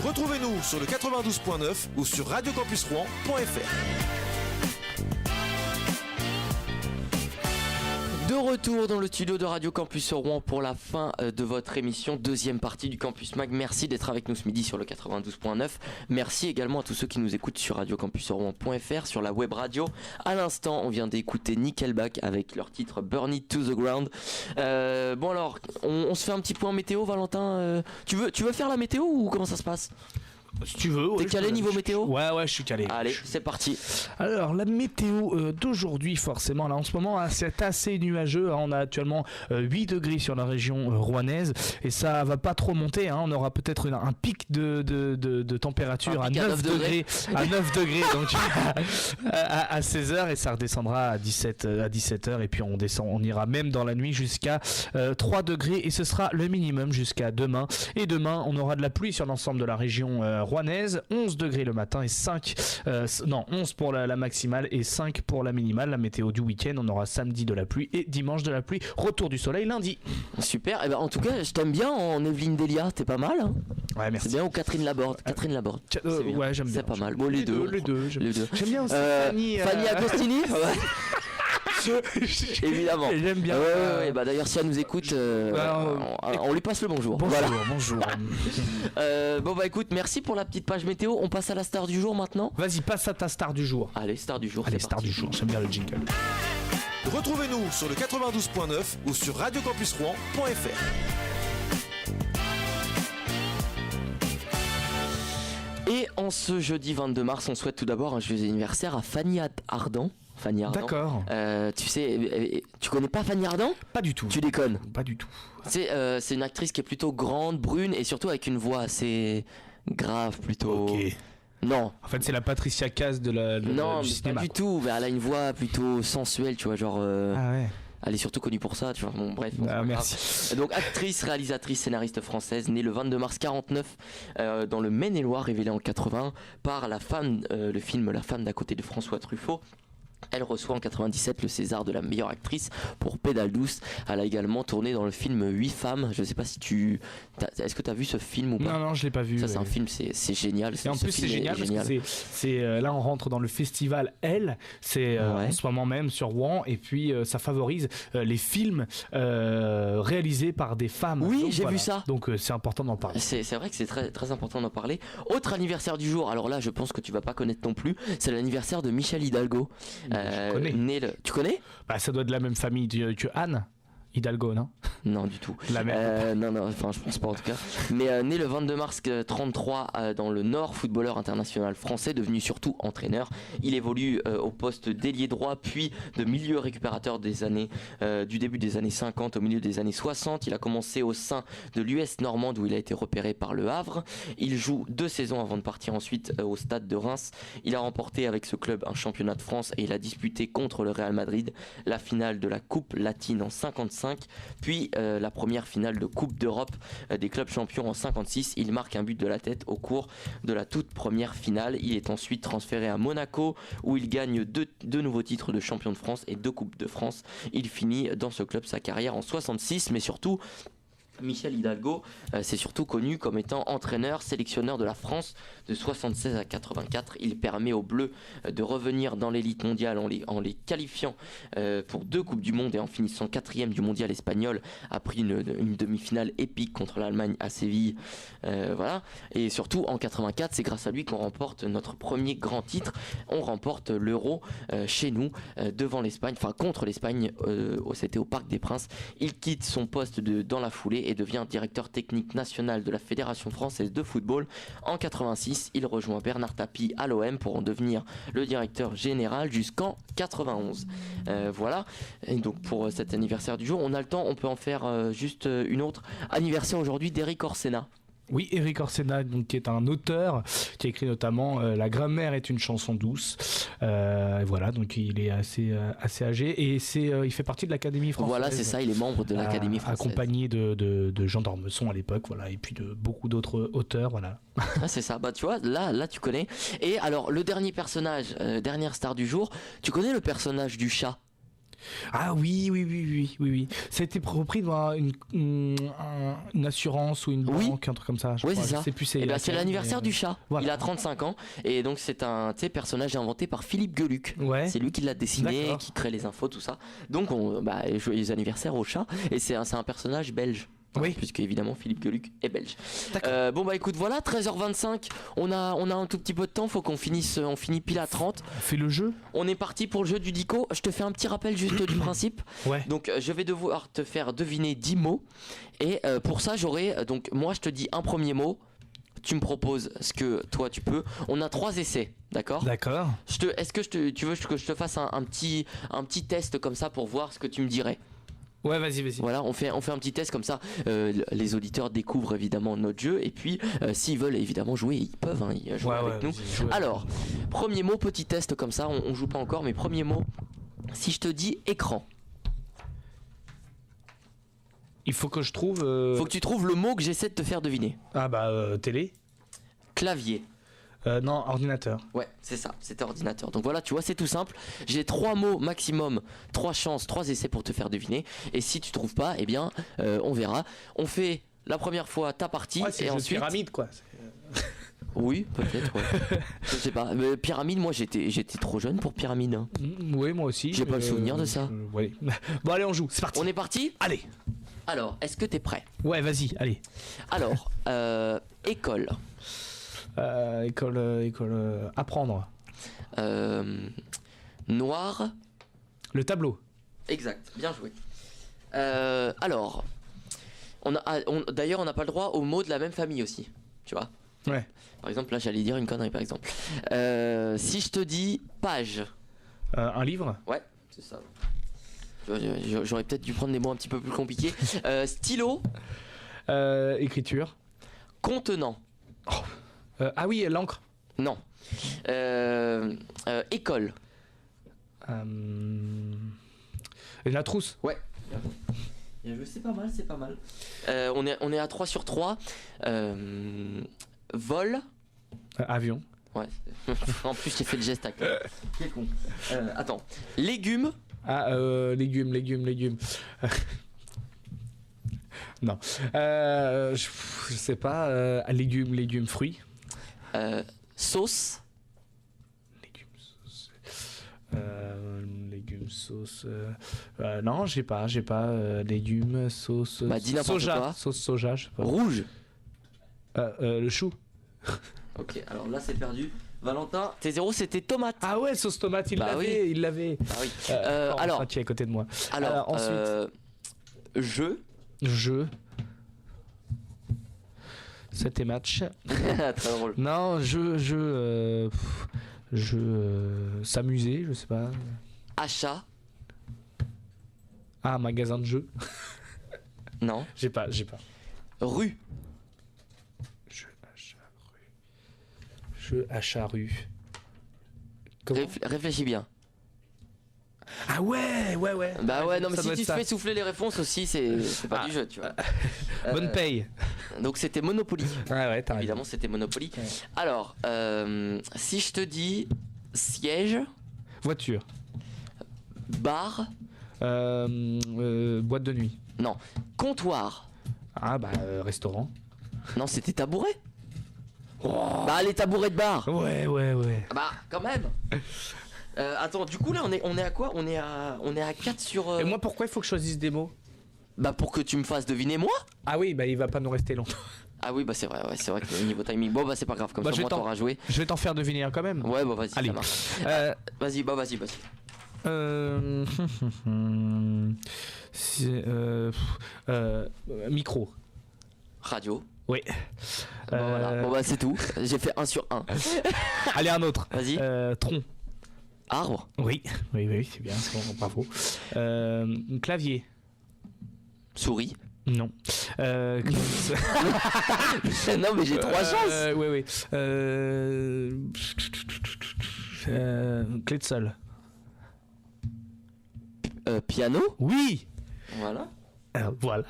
Retrouvez-nous sur le 92.9 ou sur radiocampusrouen.fr. De retour dans le studio de Radio Campus Rouen pour la fin de votre émission, deuxième partie du Campus Mag. Merci d'être avec nous ce midi sur le 92.9. Merci également à tous ceux qui nous écoutent sur radiocampusrouen.fr, sur la web radio. À l'instant, on vient d'écouter Nickelback avec leur titre Burn It to the Ground. Bon alors, on se fait un petit point météo, Valentin. Tu veux faire la météo ou comment ça se passe ? Si tu veux. T'es calé niveau météo ? Ouais, je suis calé. Allez, c'est parti. Alors, la météo d'aujourd'hui, forcément, là en ce moment, c'est assez nuageux. On a actuellement 8 degrés sur la région rouennaise et ça va pas trop monter. On aura peut-être un pic de température à 9 degrés. À 9 degrés, donc à 16h et ça redescendra à 17h et puis on ira même dans la nuit jusqu'à 3 degrés et ce sera le minimum jusqu'à demain. Et demain, on aura de la pluie sur l'ensemble de la région rouennaise, 11 degrés le matin et 11 pour la maximale et 5 pour la minimale. La météo du week-end, on aura samedi de la pluie et dimanche de la pluie, retour du soleil lundi. Super, et ben en tout cas je t'aime bien en Evelyne Delia, t'es pas mal. Ouais, merci. C'est bien, ou Catherine Laborde. Ouais, j'aime bien. C'est pas mal. Bon, les deux. J'aime bien aussi Fanny Agostini. Évidemment. J'aime bien. Ouais. Bah d'ailleurs, si elle nous écoute, on lui passe le bonjour. Bonjour. Bon bah écoute, merci pour la petite page météo. On passe à la star du jour maintenant. Vas-y, passe à ta star du jour. Allez, star du jour. Allez, star du jour. J'aime bien le jingle. Retrouvez-nous sur le 92.9 ou sur radiocampusrouen.fr. Et en ce jeudi 22 mars, on souhaite tout d'abord un joyeux anniversaire à Fanny Ardant. D'accord. Tu sais, tu connais pas Fanny Ardant ? Pas du tout. Tu déconnes ? Pas du tout. C'est une actrice qui est plutôt grande, brune et surtout avec une voix assez grave, plutôt. Ok. Non. En fait, c'est la Patricia Cass du cinéma. Pas du tout. Mais elle a une voix plutôt sensuelle, tu vois, genre. Ah ouais. Elle est surtout connue pour ça, tu vois. Bon, bref. Merci. Donc, actrice, réalisatrice, scénariste française, née le 22 mars 49 dans le Maine-et-Loire, révélée en 80 par le film La femme d'à côté de François Truffaut. Elle reçoit en 97 le César de la meilleure actrice pour Pédale douce. Elle a également tourné dans le film 8 femmes. Je sais pas si est-ce que tu as vu ce film ou pas ? Non, je l'ai pas vu. Ça, c'est un film, c'est génial. Et en plus, c'est génial parce que c'est là, on rentre dans le festival c'est en ce moment même sur Rouen, et puis ça favorise les films réalisés par des femmes. Oui, donc, j'ai vu ça. Donc c'est important d'en parler. C'est vrai que c'est très, très important d'en parler. Autre anniversaire du jour, alors là, je pense que tu vas pas connaître non plus, c'est l'anniversaire de Michel Hidalgo. Je connais. Tu connais ? Bah, ça doit être de la même famille que Anne Hidalgo, non ? Non, du tout. La mère. Non, enfin, je pense pas en tout cas. Mais né le 22 mars 33 dans le Nord, footballeur international français, devenu surtout entraîneur. Il évolue au poste d'ailier droit, puis de milieu récupérateur du début des années 50 au milieu des années 60. Il a commencé au sein de l'US Normande où il a été repéré par Le Havre. Il joue 2 saisons avant de partir ensuite au Stade de Reims. Il a remporté avec ce club un championnat de France et il a disputé contre le Real Madrid la finale de la Coupe latine en 55. Puis la première finale de Coupe d'Europe des clubs champions en 56. Il marque un but de la tête au cours de la toute première finale. Il est ensuite transféré à Monaco où il gagne deux nouveaux titres de champion de France et 2 Coupes de France. Il finit dans ce club sa carrière en 66, mais surtout Michel Hidalgo, c'est surtout connu comme étant entraîneur, sélectionneur de la France de 76 à 84. Il permet aux Bleus de revenir dans l'élite mondiale en les qualifiant pour 2 Coupes du Monde et en finissant 4e du mondial espagnol après une demi-finale épique contre l'Allemagne à Séville. Voilà. Et surtout en 84, c'est grâce à lui qu'on remporte notre premier grand titre. On remporte l'Euro chez nous devant l'Espagne, enfin contre l'Espagne. C'était au Parc des Princes. Il quitte son poste dans la foulée et devient directeur technique national de la Fédération française de football. En 86, il rejoint Bernard Tapie à l'OM pour en devenir le directeur général jusqu'en 91. Voilà. Et donc pour cet anniversaire du jour, on a le temps, on peut en faire juste une autre. Anniversaire aujourd'hui d'Eric Orsena. Oui, Eric Orsena, donc, qui est un auteur qui a écrit notamment La grammaire est une chanson douce. Voilà, donc il est assez âgé et il fait partie de l'Académie française. Voilà, c'est ça, il est membre de l'Académie française. Accompagné de Jean d'Ormesson à l'époque, voilà, et puis de beaucoup d'autres auteurs, voilà. Ah, c'est ça, bah tu vois, là tu connais. Et alors, le dernier personnage, dernière star du jour, tu connais le personnage du chat ? Ah oui. Ça a été repris dans une assurance ou une Oui. banque, un truc comme ça. Je Oui, crois. c'est ça. Je sais plus Eh ben, c'est laquelle, l'anniversaire mais, du chat. voilà. Il a 35 ans et donc c'est un personnage inventé par Philippe Geluc. Ouais. C'est lui qui l'a dessiné, D'accord. qui crée les infos, tout ça. Donc joyeux anniversaire au chat et c'est un personnage belge. Oui. Puisque évidemment Philippe Geluc est belge. D'accord. Bon bah écoute, voilà, 13h25, on a un tout petit peu de temps, faut qu'on finisse, on finit pile à 30. On fait le jeu. On est parti pour le jeu du Dico. Je te fais un petit rappel juste du principe. Ouais. Donc je vais devoir te faire deviner 10 mots et pour ça j'aurai donc moi je te dis un premier mot. Tu me proposes ce que toi tu peux. On a 3 essais, d'accord? D'accord. Est-ce que tu veux que je te fasse un petit test comme ça pour voir ce que tu me dirais? Ouais, vas-y. Voilà, on fait un petit test comme ça. Les auditeurs découvrent évidemment notre jeu et puis s'ils veulent évidemment jouer, ils peuvent jouer avec nous. vas-y, joue. Alors, premier mot, petit test comme ça. On joue pas encore, mais premier mot. Si je te dis écran, Il faut que je trouve. faut que tu trouves le mot que j'essaie de te faire deviner. Ah bah télé. Clavier. Non, ordinateur. Ouais, c'est ça, c'était ordinateur. Donc voilà, tu vois, c'est tout simple. J'ai 3 mots maximum, 3 chances, 3 essais pour te faire deviner. Et si tu trouves pas, eh bien, on verra. On fait la première fois ta partie Ouais, c'est et le jeu de ensuite. pyramide quoi. Oui, peut-être. Ouais. Je sais pas. Mais pyramide, moi, j'étais trop jeune pour pyramide. Hein. Oui, moi aussi. J'ai pas le souvenir de ça. Ouais. Bon, allez, on joue. C'est parti. On est parti. Allez. Alors, est-ce que t'es prêt? Ouais, vas-y, allez. Alors, école. École. Apprendre. Noir. Le tableau. Exact. Bien joué. Alors, d'ailleurs, on n'a pas le droit aux mots de la même famille aussi. Tu vois? Ouais. Par exemple, là, j'allais dire une connerie, par exemple. Si je te dis page. Un livre. Ouais, c'est ça. J'aurais peut-être dû prendre des mots un petit peu plus compliqués. Stylo. Écriture. Contenant. Ah oui, l'encre. Non. École. La trousse. Ouais. C'est pas mal, c'est pas mal. On est à 3 sur 3. Vol. Avion. Ouais. En plus, j'ai fait le geste à quoi. Quel con. Attends. Légumes. Ah, légumes. Non. Je sais pas. Légumes, fruits. Sauce. Légumes, sauce. Non, j'ai pas. Légumes, sauce. Bah, dis n'importe soja. quoi. Sauce soja, je sais pas. Rouge. Le chou. Ok, alors là c'est perdu. Valentin, T0 c'était tomate. Ah ouais, sauce tomate, il Bah l'avait. Ah oui. Alors, qui est à côté de moi. Alors, ensuite. Jeu. C'était match. Très drôle. Non, s'amuser, je sais pas. Achat. Ah, magasin de jeux. Non. J'ai pas. Rue. Jeu, achat, rue. Comment Réfléchis bien. Ah ouais. Bah ouais, non mais Ça si doit tu être te ça. fais souffler les réponses aussi, c'est pas du jeu, tu vois. Bonne paye. Donc c'était Monopoly. Ouais, t'as raison. Évidemment, c'était Monopoly. Ouais. Alors, si je te dis siège, Voiture. bar, Boîte de nuit. non, comptoir. Ah bah restaurant. Non, c'était tabouret. Bah les tabourets de bar. Ouais. Bah quand même. Attends, du coup là on est à quoi? On est à 4 sur. Et moi pourquoi il faut que je choisisse des mots? Bah pour que tu me fasses deviner moi. Ah oui, bah il va pas nous rester longtemps. Ah oui, bah c'est vrai, ouais, c'est vrai que niveau timing. Bon bah c'est pas grave, comme Bah, ça je vais moi t'auras joué. Je vais t'en faire deviner un quand même. Ouais, bah vas-y, Allez. ça marche. Vas-y. Micro. Radio. Oui. Bon, voilà. Bon bah c'est tout. J'ai fait 1 sur 1. Allez, un autre. Vas-y. Tronc. Arbre. Oui, c'est bien, c'est bon, bravo. Clavier. Souris. Non. Non mais j'ai 3 chances. Oui. Clé de sol. Piano. Oui. Voilà. Voilà.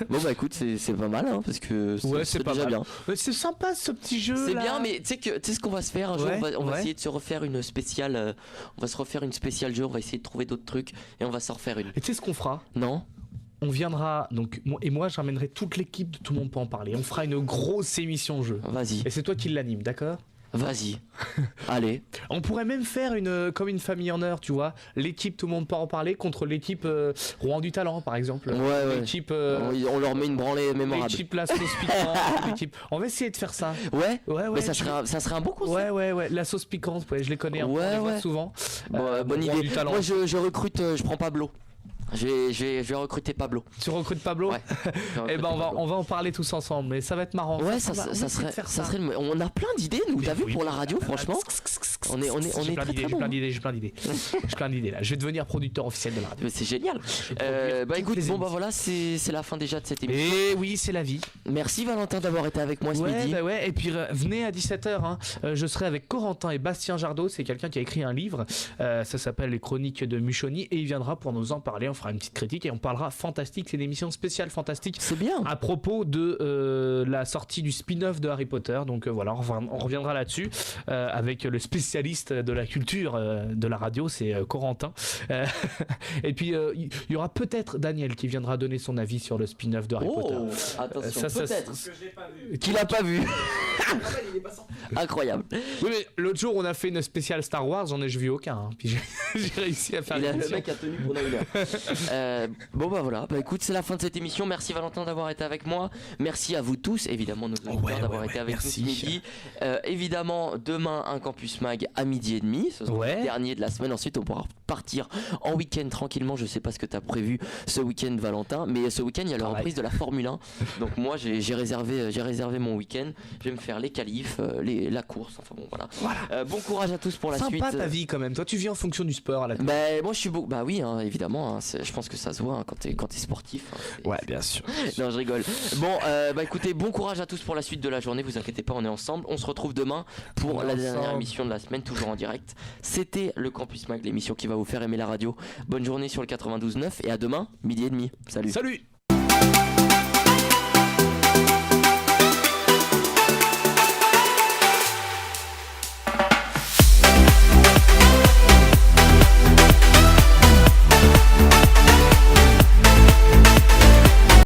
Bon bah écoute, c'est pas mal hein, parce que c'est pas déjà mal. bien. C'est sympa ce petit jeu. C'est là. bien, mais tu sais ce qu'on va se faire un jour, on va ouais. essayer de se refaire une spéciale. On va se refaire une spéciale jeu, on va essayer de trouver d'autres trucs et on va s'en refaire une. Et tu sais ce qu'on fera? Non? On viendra, donc, et moi je ramènerai toute l'équipe de Tout le monde peut en parler. On fera une grosse émission jeu. Vas-y. Et c'est toi qui l'anime, d'accord? Vas-y. Allez. On pourrait même faire comme une famille en heure, tu vois. L'équipe Tout le monde peut en parler contre l'équipe Rouen du Talent, par exemple. Ouais. L'équipe. On leur met une branlée mémorable. L'équipe La Sauce Piquante. l'équipe... On va essayer de faire ça. Ouais. Ouais. Mais ça serait un bon concept. Ouais. La Sauce Piquante, je les connais. On les voit souvent. Bonne Rouen idée. du Talent. Moi, je recrute, je prends Pablo. Je vais recruter Pablo. Tu recrutes Pablo? Ouais. Eh ben on va en parler tous ensemble, mais ça va être marrant. Ouais, ça serait. On a plein d'idées, nous. T'as vu pour la radio, franchement. On est très très bon. J'ai plein d'idées là. Je vais devenir producteur officiel de la radio. Mais c'est génial. Bah écoute, bah voilà, c'est la fin déjà de cette émission. Et oui, c'est la vie. Merci Valentin d'avoir été avec moi ce midi. Et puis venez à 17h. Hein. Je serai avec Corentin et Bastien Jardot. C'est quelqu'un qui a écrit un livre. Ça s'appelle Les Chroniques de Muchoni et il viendra pour nous en parler. On fera une petite critique et on parlera fantastique. C'est une émission spéciale fantastique. C'est bien. À propos de la sortie du spin-off de Harry Potter. Donc voilà, on reviendra là-dessus avec le spécialiste de la culture de la radio, c'est Corentin. Et puis il y aura peut-être Daniel qui viendra donner son avis sur le spin-off de Harry Potter. Attention, peut-être. Que j'ai pas vu. Qu'il a pas vu. Il est pas sorti. Incroyable. Oui, mais l'autre jour on a fait une spéciale Star Wars, j'en ai vu aucun. Hein. Puis j'ai réussi à faire Le l'émission. mec a tenu pendant une heure. Bon bah voilà, bah écoute, c'est la fin de cette émission. Merci Valentin d'avoir été avec moi. Merci à vous tous, évidemment nos auditeurs d'avoir été avec nous ce midi. Évidemment, demain un Campus Mag à 12h30. Ce sera le dernier de la semaine. Ensuite, on pourra partir en week-end tranquillement. Je sais pas ce que tu as prévu ce week-end, Valentin, mais ce week-end il y a la reprise de la Formule 1. Donc moi j'ai réservé mon week-end. Je vais me faire les qualifs, la course. Enfin bon voilà. Bon courage à tous pour la suite. Sympa ta vie quand même. Toi tu vis en fonction du sport à la télé. Bah moi je suis bah oui hein, évidemment. Hein, je pense que ça se voit hein, quand t'es sportif. Hein, ouais bien sûr. Non je rigole. Bon bah écoutez, bon courage à tous pour la suite de la journée. Vous inquiétez pas, on est ensemble. On se retrouve demain pour la dernière émission de la semaine, toujours en direct. C'était le Campus Mag, l'émission qui va vous faire aimer la radio. Bonne journée sur le 92.9 et à demain 12h30. Salut.